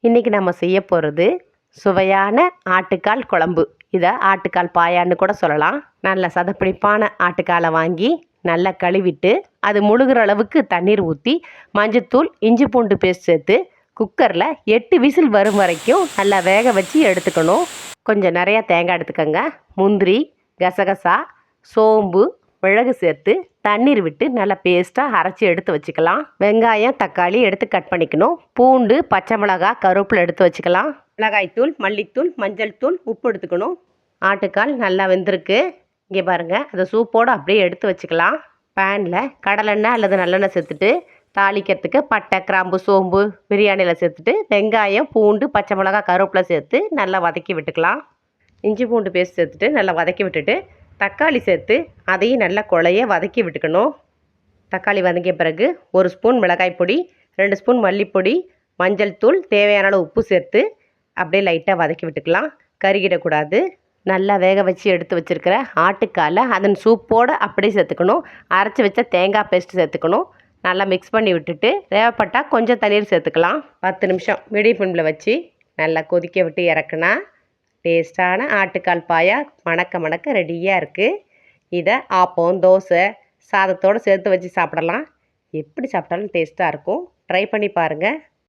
இன்றைக்கி நம்ம செய்ய போகிறது சுவையான ஆட்டுக்கால் குழம்பு. இதை ஆட்டுக்கால் பாயான்னு கூட சொல்லலாம். நல்ல சதப்பிடிப்பான ஆட்டுக்காலை வாங்கி நல்லா கழுவிட்டு அது முழுகிற அளவுக்கு தண்ணீர் ஊற்றி மஞ்சத்தூள் இஞ்சி பூண்டு பேஸ்ட் சேர்த்து குக்கரில் 8 விசில் வரும் வரைக்கும் நல்லா வேக வச்சு எடுத்துக்கணும். கொஞ்சம் நிறையா தேங்காய் எடுத்துக்கோங்க. முந்திரி, கசகசா, சோம்பு, மிளகு சேர்த்து தண்ணீர் விட்டு நல்லா பேஸ்ட்டாக அரைச்சி எடுத்து வச்சுக்கலாம். வெங்காயம், தக்காளி எடுத்து கட் பண்ணிக்கணும். பூண்டு, பச்சை மிளகாய், கருவேப்பிலை எடுத்து வச்சுக்கலாம். மிளகாய்த்தூள், மல்லித்தூள், மஞ்சள் தூள், உப்பு எடுத்துக்கணும். ஆட்டுக்கால் நல்லா வெந்திருக்கு. இங்கே பாருங்கள், அதை சூப்போடு அப்படியே எடுத்து வச்சுக்கலாம். பேனில் கடலெண்ணெய் அல்லது நல்லெண்ணெய் சேர்த்துட்டு தாளிக்கிறதுக்கு பட்டை, கிராம்பு, சோம்பு, பிரியாணியில் சேர்த்துட்டு வெங்காயம், பூண்டு, பச்சை மிளகாய், கருவேப்பிலை சேர்த்து நல்லா வதக்கி விட்டுக்கலாம். இஞ்சி பூண்டு பேஸ்ட் சேர்த்துட்டு நல்லா வதக்கி விட்டுட்டு தக்காளி சேர்த்து அதையும் நல்லா குழைய வதக்கி விட்டுக்கணும். தக்காளி வதங்கிய பிறகு 1 ஸ்பூன் மிளகாய் பொடி, 2 ஸ்பூன் மல்லிப்பொடி, மஞ்சள் தூள், தேவையான அளவு உப்பு சேர்த்து அப்படியே லைட்டாக வதக்கி விட்டுக்கலாம். கருகிடக்கூடாது. நல்லா வேக வச்சு எடுத்து வச்சுருக்கிற ஆட்டுக்காலை அதன் சூப்போடு அப்படியே சேர்த்துக்கணும். அரைச்சி வச்ச தேங்காய் பேஸ்ட்டு சேர்த்துக்கணும். நல்லா மிக்ஸ் பண்ணி விட்டுட்டு தேவைப்பட்டால் கொஞ்சம் தண்ணீர் சேர்த்துக்கலாம். 10 நிமிஷம் மீடியம் ஃப்ளேமில் வச்சு நல்லா கொதிக்க விட்டு இறக்குனா டேஸ்ட்டான ஆட்டுக்கால் பாயா மணக்க மணக்க ரெடியாக இருக்குது. இதை ஆப்பம், தோசை, சாதத்தோடு சேர்த்து வச்சு சாப்பிடலாம். எப்படி சாப்பிட்டாலும் டேஸ்ட்டாக இருக்கும். ட்ரை பண்ணி பாருங்கள்.